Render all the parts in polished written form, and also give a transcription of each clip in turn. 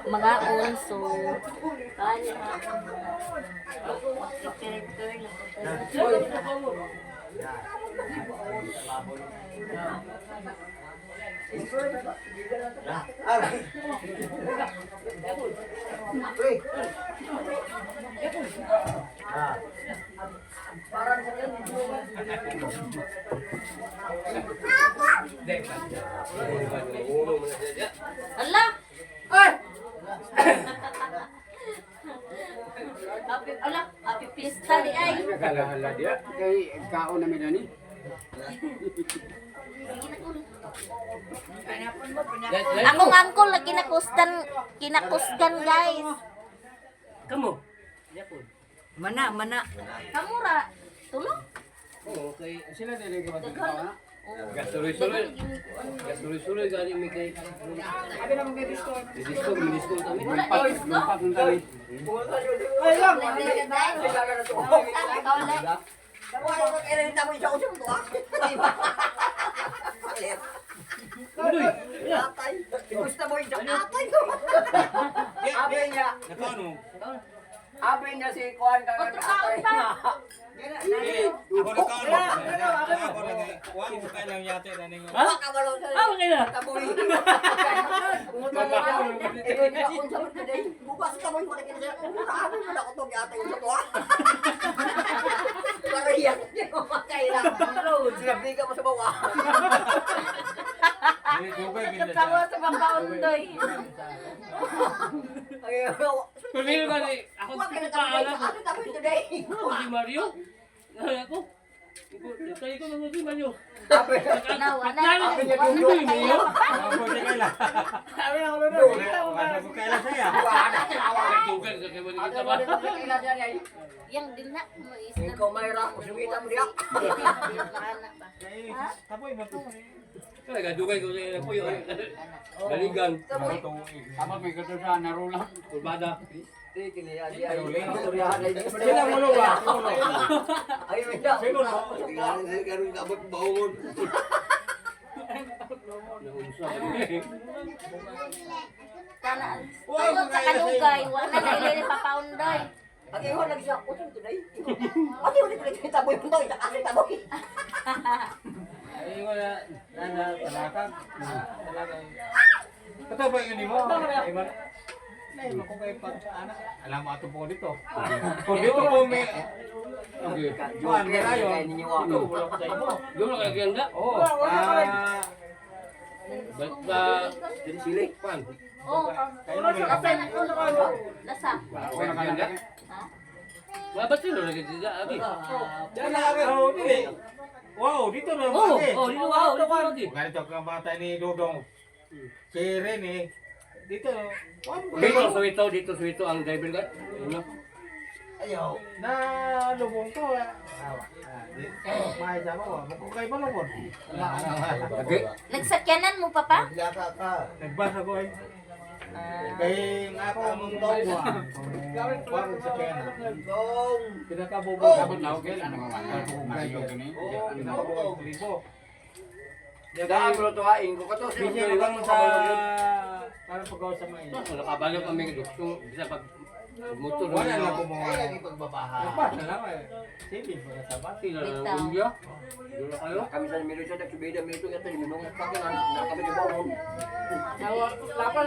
mga unso. Kanya ha. Ala! Ay! Happy pista di ay. Hala dia. Kay kaon namin ani. Akong angkol na kinakusgan guys. Kamu? Yapon. Mana. Kamura. Tulong? Oo, kay Sila dili ka Daghan. ba? gastuloy-suloy. Gastuloy-suloy gani mi kay. Abi na mga disco. Disco kami. Lumpak ng kami. Ay lang. Kaulay. Uy, Gusto mo yung atay Abi niya. nakano? Abi niya si Kuan ka. Otro kaon pa. Ako na kaon. Ako na kuan mo kay lang yate na ning. Ha? Ah, okay na. Bukas ka mo yung mga kinasya. Ano mo na ako itong yata yung totoo? Para yan. Kailangan. Sinabi ka mo sa bawa. Kawa sa pambaundoy. Pamilya ba ni ako Huwag ka na sa anak ko. Ano tapos today? Ako si Mario. Ako. Tayo ko ng si Mario. Nawa na. Abi niya tuloy niyo. Ako sa kay lang. Abi na ulo na. Wala ko kay lang saya. Tugan sa kay Mario sa ba. Yang dina mo isla. Ikaw mayra. Sumita mo diya. Tapoy mo to. Kaya gadugay ko sa puyo. Daligan. Sama may kato sa narulang. Kurbada. Sila mo lo ba? Ay, may da. Sino no? Karon kabot baon. Naunsa. Kana. Ayun sa kalugay, wala na ilili papaundoy. Ang iwan lagi siya. Usang today. Ate, ulit ulit taboy mo to. Kasi taboy. Ay ko na talakan. Talakan. Ito ba yun mo? Nay mo ko kay pag anak. Alam mo ato po dito. Kung dito po may Okay. Juan Garayo. Ito, wala ko sa imo. Doon na kay ganda. Oh, Basta sili pan. Oh, kayo na lasa na ulo ko. Lasa. Ako na kanang Ha? Babat sila lagi dito abi. Diyan na ako dili. Wow, dito na Oh, ba? oh, dito wow, dito lagi. Ganito ka bata ni Dodong. Si Rene. Dito. Dito suwito ang driver ka. Ano? Ayaw. Na lubong ko. May sama ko. Kung kayo malubon. Lagi. Nagsakyanan mo pa pa? Nagbasa ko eh. Kaya nga ako ang tawa. Parang sa kena. Pinakabobo. Dapat na okay ano nga mayo gani. Pinakabobo. Libo. Daan mo to hain ko kato. Bisa lang sa parang pagawa sa mga Wala ka balo kami gusto bisa pag motor. wala na ko mo. pagbabaha. Pas na lang eh. Sige, para sa bati. Sila na kumbya. Dula kayo. Kami sa Milo siya, nagsubida Milo ito, minong at kami na kami di bawon. Lapan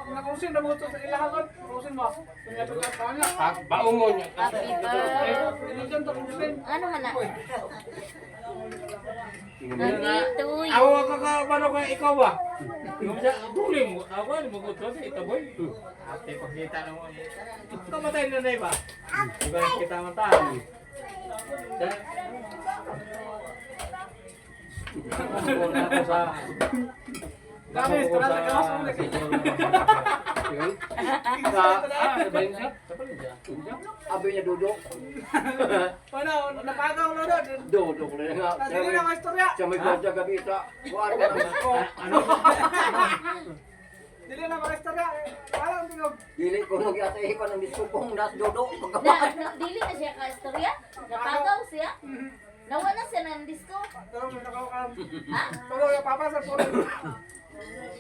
na kusin na mo to sa ilahagon. Kusin mo. Kanya to ka kanya. Baumon. Happy birthday. Iligan to kusin. Ano man na? Nandito yun. Ako ka paano ka ikaw ba? Yung sa tuloy mo. Ako ano mo ko sa ito boy. Ate pagkita na mo. Kamatay na na ba? Diba kita mata. Ako sa Kami istora sa kawas mo lagi. Sabayin siya. Abi niya dudok. Ano, napagaw na doon. Dudok na nga. Sige na mga istorya. Siya may gwadya gabi sa. Kuhaan ka naman. ano? Dili na mga istorya. Walang tingog. Dili ko nung yata ko ng diskupong nas dudok. Dili na siya ka-istorya? Napagaw siya? Nawala siya ng disco? Pero may nakawakam. Ha? Pero yung papasok po rin.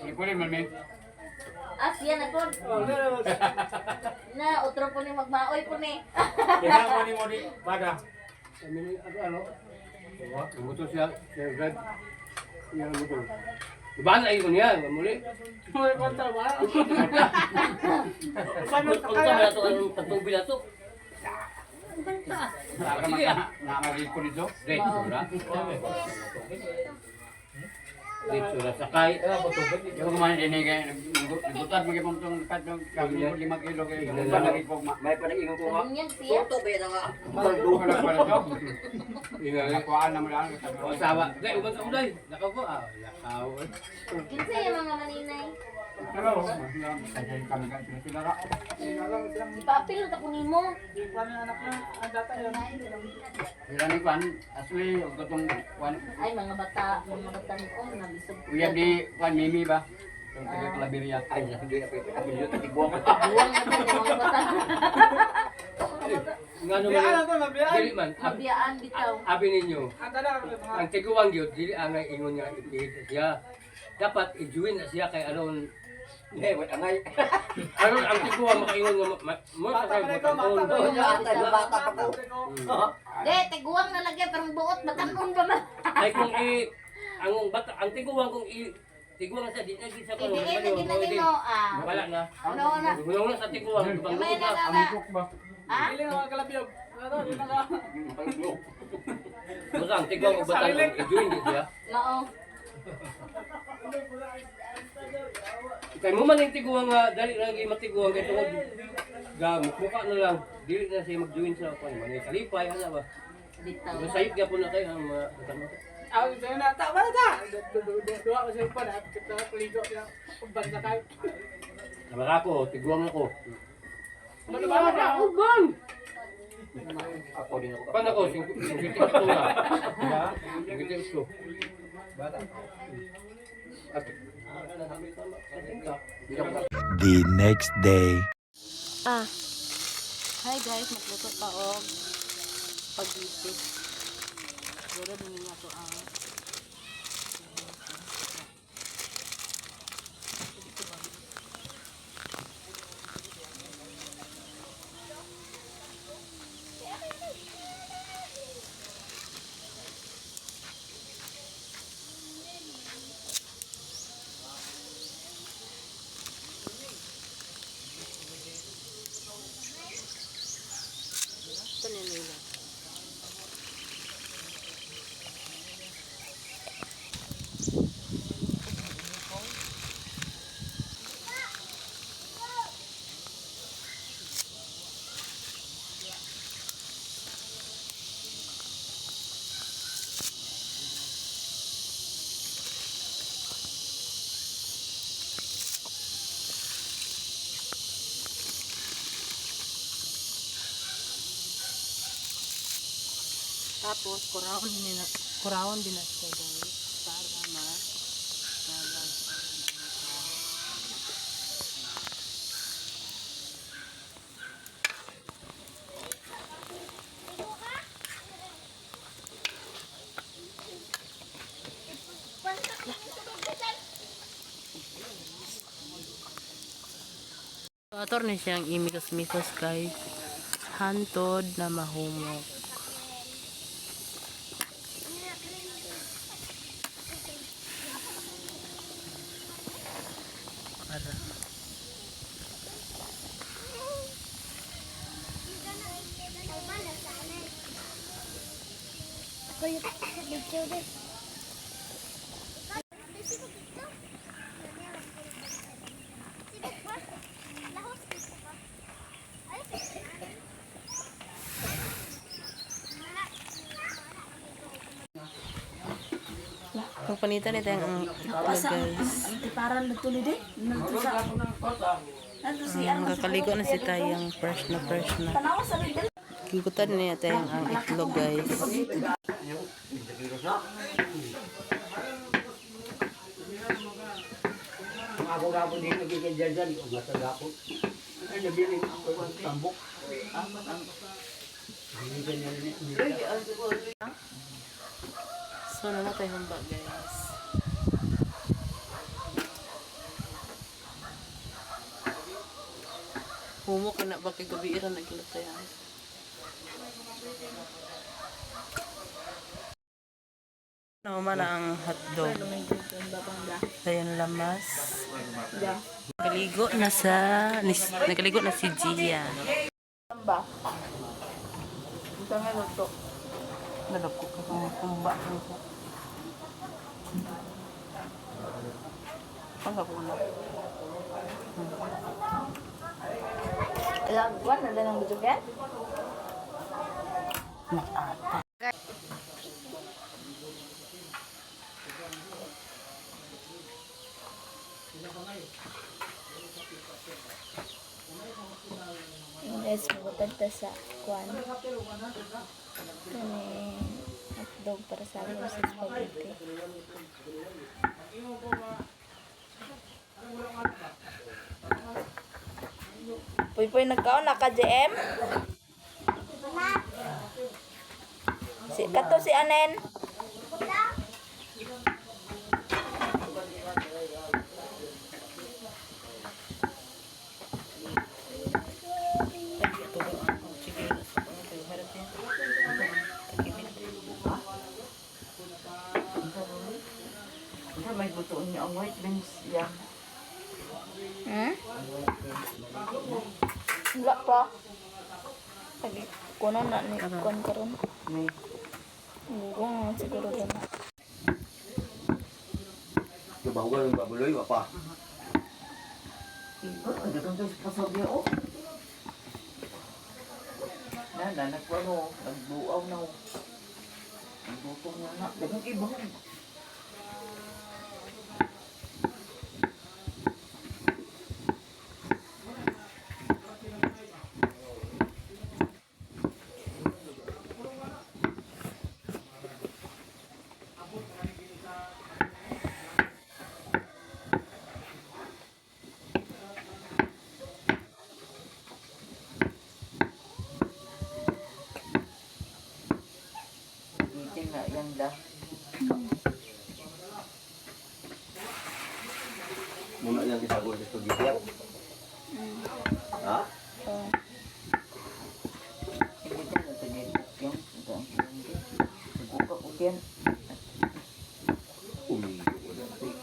Ikunin man men. Siya na po. Oh, pero Na, otro po ni magmaoy po ni. Kailangan mo ni pada. Kami ano? Yung motor siya, Sir Brad. Yung motor. Diba na ikon niya, muli. may kontra ba? Unta ba ito ang pagtubi na ito? Sige ah. Nakakagig ko nito. Great, sura. Great, sura. Sakay. Yung kumain din kay nagutad mo kay pong katong 5 kilo kay lagi ko May panagingon ko nga. Ganyan siya. Tuto ba nga. Duha lang pala to. Ingat. Nakuhaan naman lang. O, sawa. Great, uban sa ulay. Lakaw ko. Lakaw. Kinsa yung mga maninay. Hello. Kaya kami kan sila ka. Ipapil na po ni mo. Paano yung anak niya? Ang data yun. Sila ni Kwan, asli gotong Kwan. Ay, mga bata ni Om, nabisog po. Kuya di Kwan Mimi ba? Yung taga Claveria. Ay, hindi ako apelyo tiguang. Buwang na po mga bata. Nga naman Biyaan yun. na to, mabiyaan. Dili man. Mabiyaan bitaw. Abi ninyo. Ang dala, mga Ang tiguang yun, dili angay ingon nga ipihit na siya. Dapat i-join na siya kay aron. Wait, angay. Aron ang tiguang makaingon nga mo sa bata kayo pa rin ko, butang bata pa rin ko. Bata pa ko. De, tiguang na lagyan, parang buot, batanon pa man. Ay kung ang bata ang tiguang kung tiguang sa di na gisa ko. Idiin na ginagin mo, Wala na. Ano na? Gulong na sa tiguang, tubang May na. Amukok ba? Hindi na mga kalabiyog. Ano, hindi na ka. Basta ang tiguang ug batan ang i-join di siya. Mao. Kay mo man yung tiguang nga dali lagi matiguang kay tungod ga mukha na lang dili na siya mag-join sa kon mga kalipay ana ba. Bitaw. Masayip gyapon na kay ang mga Ako sa'yo na, tama na ta! Dua ko sa'yo pa na, kita paligo sila, pagbansa kayo. Tama ako, tiguang ako. Ano ba na? Uban. Ako din ako. Pan ako 50 ko na. Ya, 50 ko. The next day. Hi guys, magluto pa og pag-ibig. Siguro din nga to ang ito na nila. Tapos, kurawon din na siya guys. Para ma-balance. Ator na siyang imikos-mikos guys. Hantod na mahumok. Para. Pagpanitan ito ang itlog guys. Kakaligo na si tayong fresh na. Kigutan niya tayong ang itlog guys. Ako gapo din nagiging dyan. Kung matagapo. Ay, nabiling ako ang tambok. So, namatay humba guys. Humo ka na ba kay gabi iran naglatay. Naman ang hotdog. Ayan lamas. Nagaligo na si Gia. Ba? Ito nga luto. Nalagko ka kung kumba. Ang ako na. Alam ko, nandun ang video yan? Guys, mabutan ta sa kwan. Kani hotdog para sa amin sa spaghetti. Puy nagkaon na ka JM? Si kato si Anen. May buto niya ang white beans yan. Wala pa. Lagi kuno na ni kon karon. May Gugong siguro din. Kabahugan ng babuloy, wapa. iba, ang gatong to sa pasobya o. Nagkuano, nagbuaw na o. Nagbutong na na. Dagang iba. Giting na yan da. Muna yang disagol sa spaghetti. Ha? Giting na tanit yung ito ang hindi. Buka ko yan.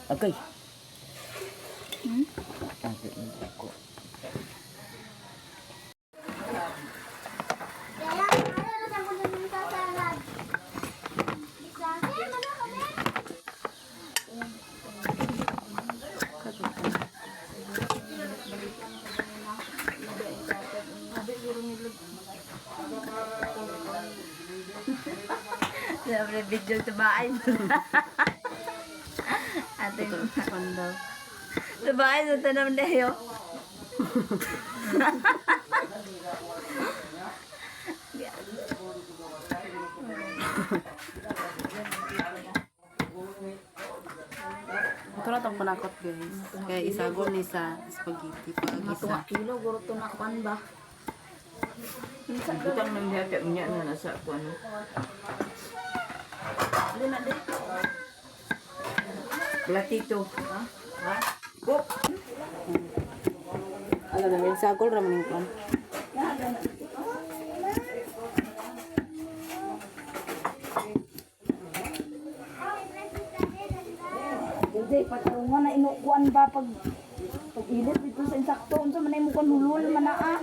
Okay. Kasi hindi ko. Sabi video sa bahay. Ating Pandaw. sa bahay sa tanam dayo. Ito na itong panakot guys. Kaya isagol ni sa spaghetti pag isa. Kilo guro to na kwan ba? Butang ng hati niya na nasa ano. Ano na din? Platito. Ha? Ha? Cook. Alam namin, sagol raman yung pan. Hindi, patungan na inukuan ba pag ilit dito sa insakto. Unsa man ay mo kon hulul manaa.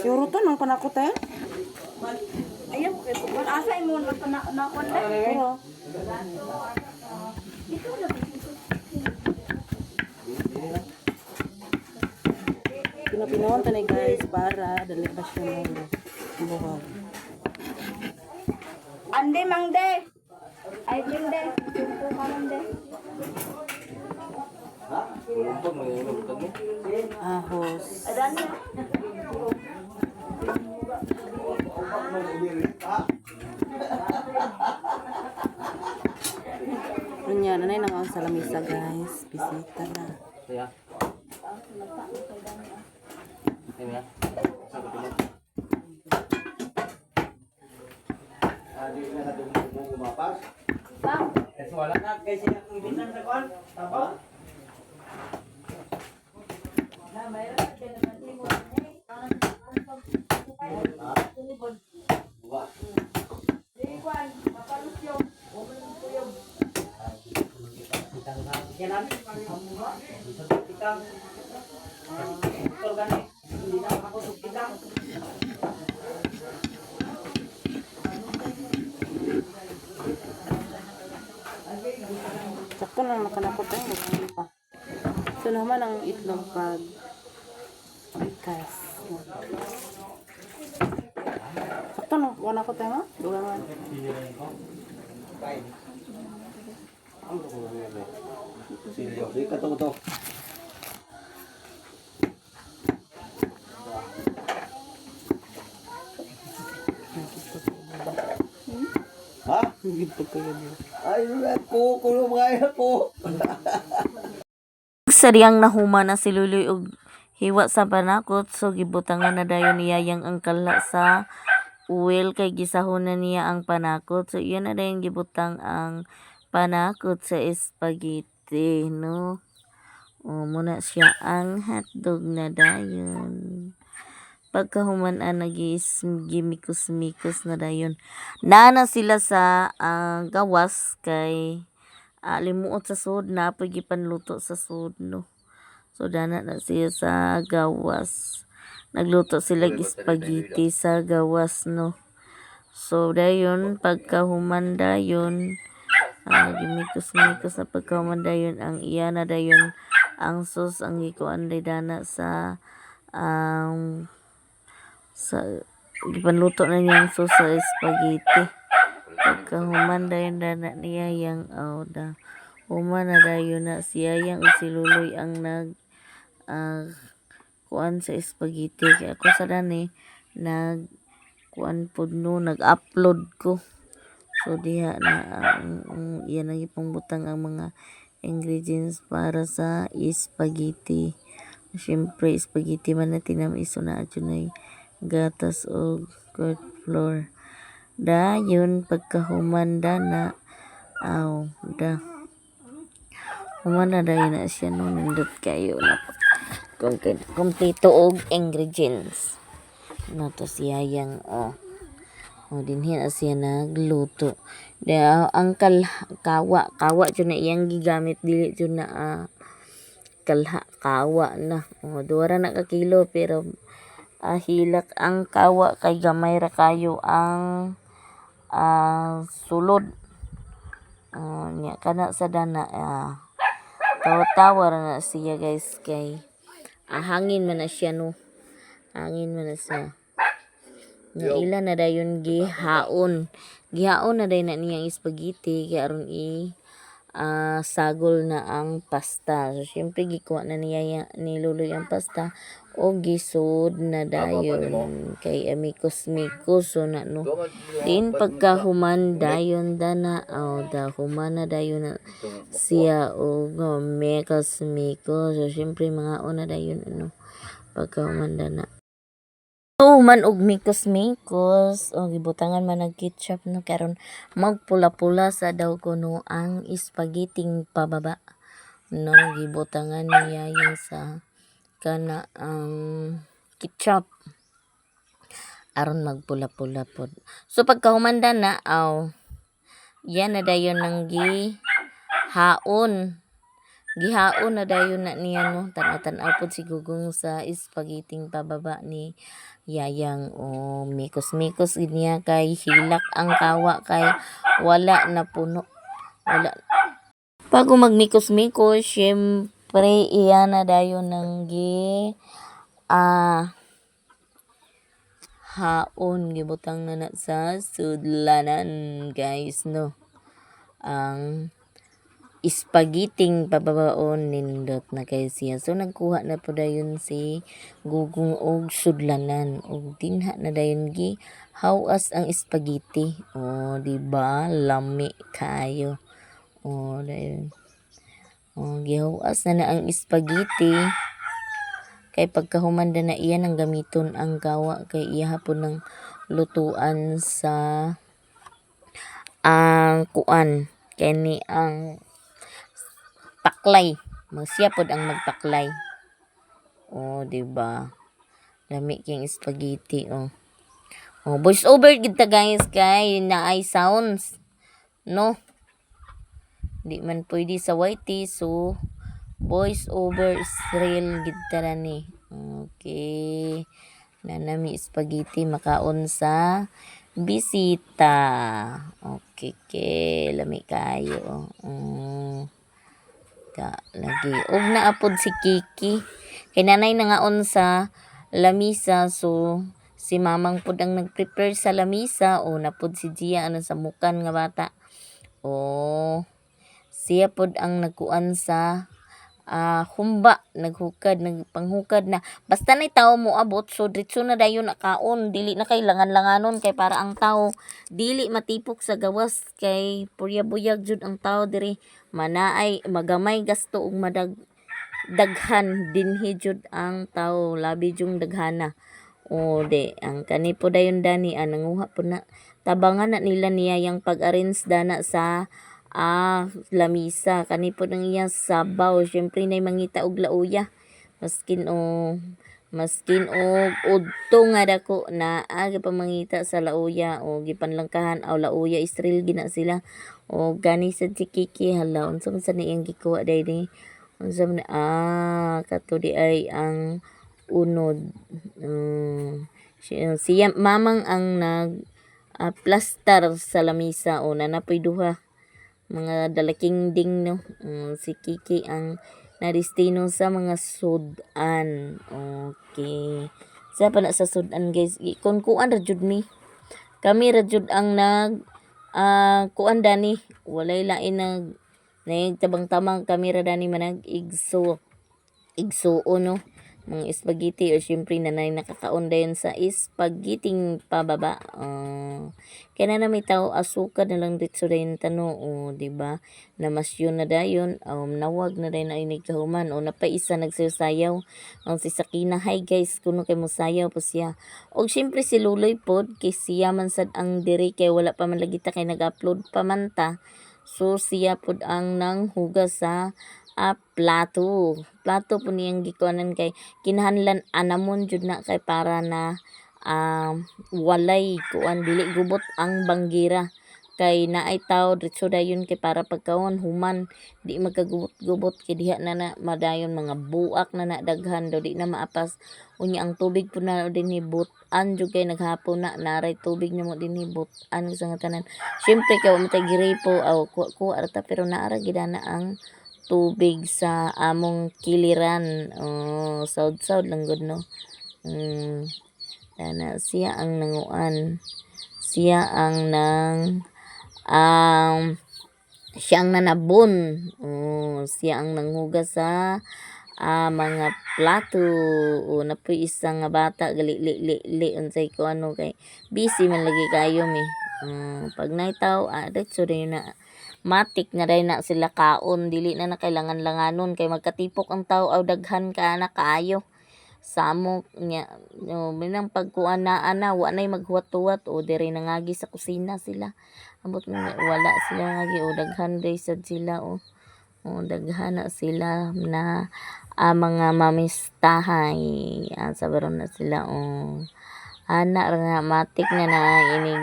Yuro to ng panakot eh. Ayaw kay pagkuan asa imo na nakon na. Pero, pinapinawan ta ni guys para dali ba siya ng buhag. Ande mangde. Ay mangde. Ito ka mangde. Ha?Ulumpag mo yungulumpag mo. Ahos. Adan niya. Kunya, nanay nang ang salamisa guys. Bisita na. Kaya. Kaya. Sabi ko mo. Bang, Kasi wala na, kasi nakibitan sa kwan. Tapa. na mayroon ka na natin mo. Di kwan, mapalus yung. Uman ko yung. Kitang kakakinan. Kitang. Motor gani. Hindi na makakusog kitang. Sakto lang nakanakot tayo, magkano pa. So naman ang itlog pag ikas. Sakto lang, wala ko tayo, dugangan. Sige ka to. Ha? Gipag kayo niyo. Ay, ako, kulo mga ako. Saryang nahuma na si Luloy og hiwa sa panakot, so gibutangan na dayon niya yang ang kala sa uwel kay gisahon na niya ang panakot. So iyon na dayon gibutang ang panakot sa spaghetti, no? O muna siya ang hotdog na dayon. Pagkahuman gimikos-mikos na dayon. Nana sila sa gawas kay limuot sa sud na pag gipanluto sa sud, no. So dana na siya sa gawas. Nagluto sila spaghetti sa gawas, no. So dayon pagkahuman dayon gimikos-mikos na pagkahuman dayon ang iya na dayon ang sauce ang gikuan dana sa gipanluto na niya ang sauce sa spaghetti. Pagkahuman dayon dana niya yang human na dayon na siya yang si Luloy ang nag kuan sa spaghetti. Kaya ako sa dani nag kuan pod no, nag-upload ko. So diha na yan ang ipangbutang ang mga ingredients para sa spaghetti. Siyempre spaghetti man na tinamiso na adunay gatas o corn flour. Dayon pagkahuman na human na dayon na siya no, nindot kayo na kompleto og ingredients na to siya yang dinhi na siya nagluto. Ang kawa jud na iyang gigamit, dili jud na kawa na. Duwara na ka kilo pero hilak ang kawa kay gamay ra kayo ang sulod. Nya kana sa dana tawa na siya guys kay hangin man na siya, no. Hangin man na siya. Nga ila na dayon gihaon na dayon na niyang spaghetti kay aron sagol na ang pasta. So syempre gikuha na niya ni Luloy ang pasta o gisud na dayon kay amikos-mikos so na, no. Din pagkahuman dayon dana human na dayon na siya o mikos-mikos. So syempre mga una dayon, no, pagkahuman dana human og mikos-mikos o gibutangan man ng ketchup, no, karon magpula-pula sa daw kuno ang spaghetti pababa, no. Gibutangan niya yung sa kana ang ketchup aron magpula-pula pod. So pagkahumanda na yan na dayon ng gihaon na dayon na niya, no. Tan-aw pod si Gugong sa spaghetti pababa ni Yayang o mikos-mikos niya kay hilak ang kawa kay wala na puno. Bago magmikos-mikos, syempre iya na dayon ng haon gibutang na sa sudlanan, guys, no. Ang spaghetti pababaon nindot na kay siya. So nagkuha na po dayon si Gugong og sudlanan og dinha na dayon gi hawas ang spaghetti. Di ba lami kayo. Dayon gihawas na ang spaghetti kay pagkahumanda na iyan ang gamiton ang gawa kay iya hapon ng lutuan sa ang kuan kani ang paklay. Siya pod ang magpaklay. Oh, di ba? Lami king spaghetti oh. Oh, voice over gid ta guys kay naay sounds. No. Di man pwede sa YT so voice over is real gid ta na ni. Okay. Nanami spaghetti makaon sa bisita. Okay, lami kayo. Lagi. Og naapod si Kiki. Kay nanay nangaon sa lamisa so si mamang pud ang nag-prepare sa lamisa o napod si Gia ano sa mukan nga bata. O siya pud ang nagkuan sa humba, nagpanghukad na. Basta na tao mo abot, so diretso na dayon nakaon. Dili na kay langan-langanon kay para ang tao dili matipok sa gawas kay purya-buyag jud ang tao diri. Manaay magamay gasto ug daghan dinhi jud ang tao, labi jung daghana. O de ang kani po dayon dani nanguha po na tabangan na nila niya yang pag-arrange dana sa lamisa kani po nang iya sabaw syempre nay mangita og lauya maskin og udto nga dako na aga pa mangita sa lauya o gipanlangkahan aw lauya Israel gina sila o gani sa si Kiki hala unsa man sa niyang gikuha daydi unsa man kato di ay ang unod siya mamang ang nag plaster sa lamisa o nanapoy duha mga dalaking ding no. Si Kiki ang nadistino sa mga sudan. Okay. Sa pa na sa sudan guys. Kung kuan ra jud mi. Kami ra jud ang nag kuan dani. Walay lain nagtabang-tamang kami ra dani manag igsuo no. Mga spaghetti o syempre nanay nakakaon dayon sa spaghetti pababa. Kaya na may tao asukad na lang dito dayon tano di ba? Namasyon na dayon nawag na dayon na inig kahuman o napaisa nagsayaw ang si Sakina. Hi guys, kuno kay mosayaw po siya. Og syempre si Luloy pod kay siya man sad ang diri kay wala pa man lagi ta kay nag-upload pa man ta. So siya pod ang nanghugas sa plato po niyang gikuanan kay kinahanglan anamon jud na kay para na walay kuan dili gubot ang banggira kay naay tao diretso dayon kay para pagkaon human di magkagubot-gubot kay diha na madayon mga buak na daghan daw di na maapas unya ang tubig po na dinhi but-an jud kay naghapon na naray tubig na mo dinhi but-an sa nga tanan syempre kay wa matay gripo aw kuha ta pero naara gid na ang tubig sa among kiliran. Saud-saud lang gud no. Siya ang nanguan. Siya ang siya ang nanabon. Siya ang nanghugas sa mga plato. Napoy isang nga bata gali unsay ko ano kay busy man lagi kayo mi. Pag naitaw diretso dayon na matik na rin na sila kaon dili na kailangan langanon kay magkatipok ang tao aw daghan ka na kaayo samok nya minang pagkuan na wa nay maghuwat-huwat o diri nangagi sa kusina sila ambot wala sila ngagi o daghan day sad sila o daghan na sila na mga mamistahay sa baron na sila ana nga matik na inig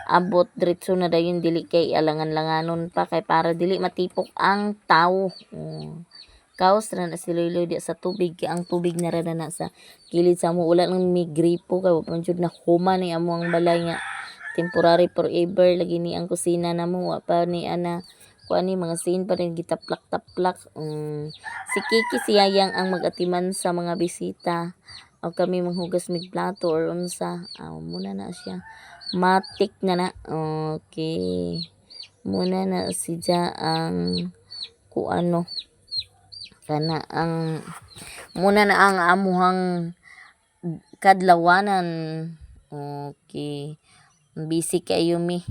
abot diretso na dayon dili kay alangan-langanon pa kay para dili matipok ang tao. Kaos ra na si Loyloy di sa tubig kay ang tubig na ra na sa kilid sa mo wala nang may gripo kay wa jud na human ni amo ang balay nga temporary forever lagi ni ang kusina namo wa pa ni ana kuan ni mga sin pa rin gitaplak-taplak. Si Kiki siyang ang magatiman sa mga bisita o kami manghugas mig plato or unsa muna na siya matik na okay muna na siya ang kuano kana ang muna na ang amuhang kadlawanan okay busy kayo mi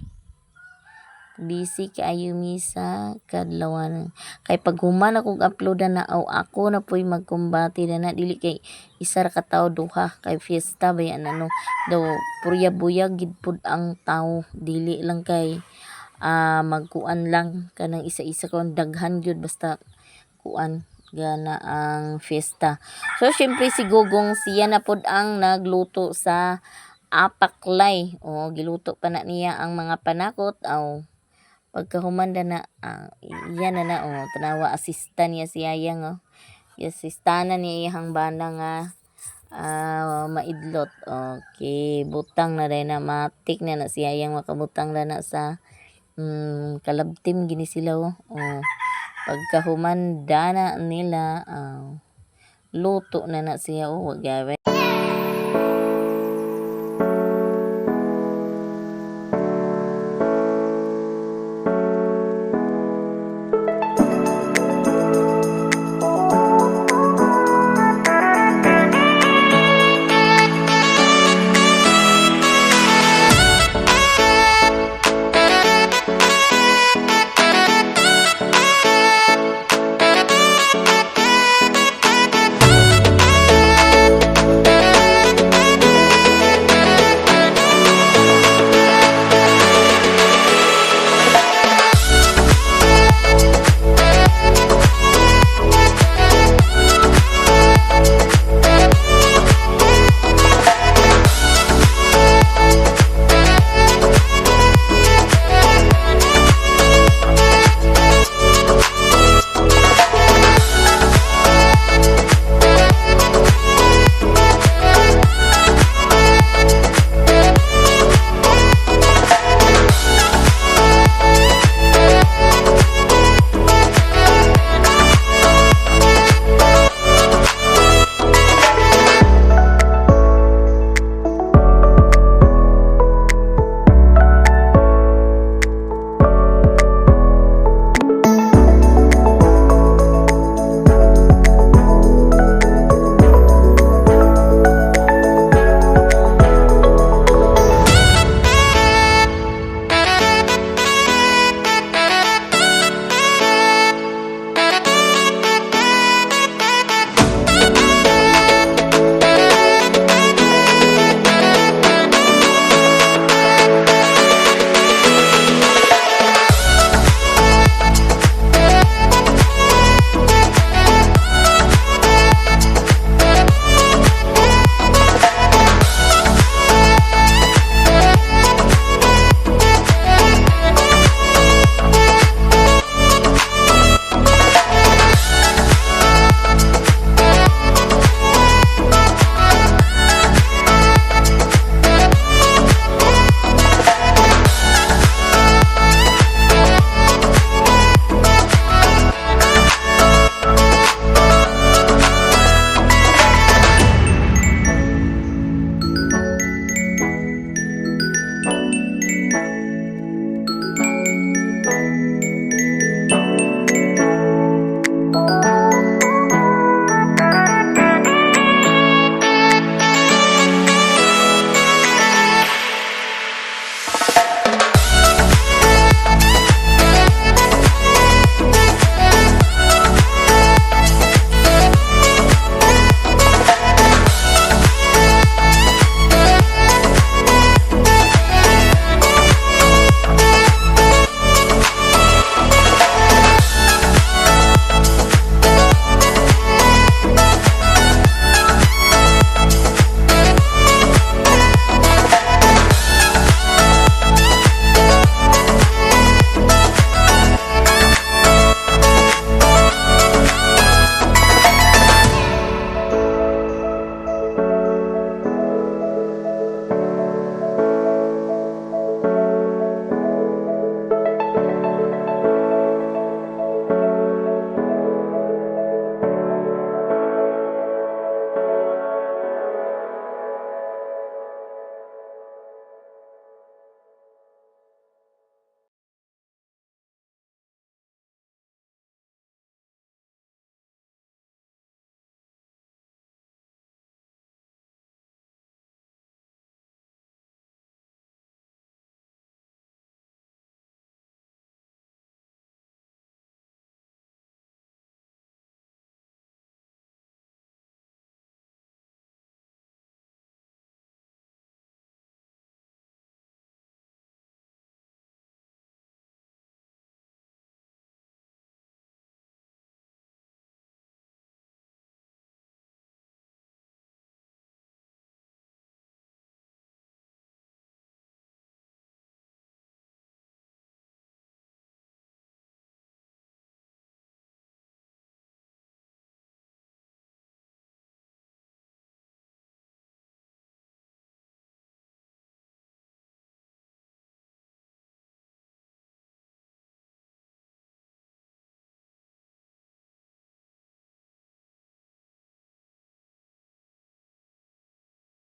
sa kadlawanan kay pag human akong uploadan na ako na po'y magkumbati na dili kay isa ra ka tawo duha kay fiesta ba yan daw purya buyag gid pud ang tawo dili lang kay magkuan lang kanang isa-isa kon daghan gyud basta kuan gana ang fiesta. So syempre si Gugong siya na pod ang nagluto sa apaklay. O giluto pa na niya ang mga panakot aw pagkahumanda na iyan na tanawa asista niya si Yayang asistana niya iyang banda nga maidlot. Okay, butang na rin na matik na si Yayang makabutang na sa kalabtim gini sila pagkahumanda na nila luto na siya wag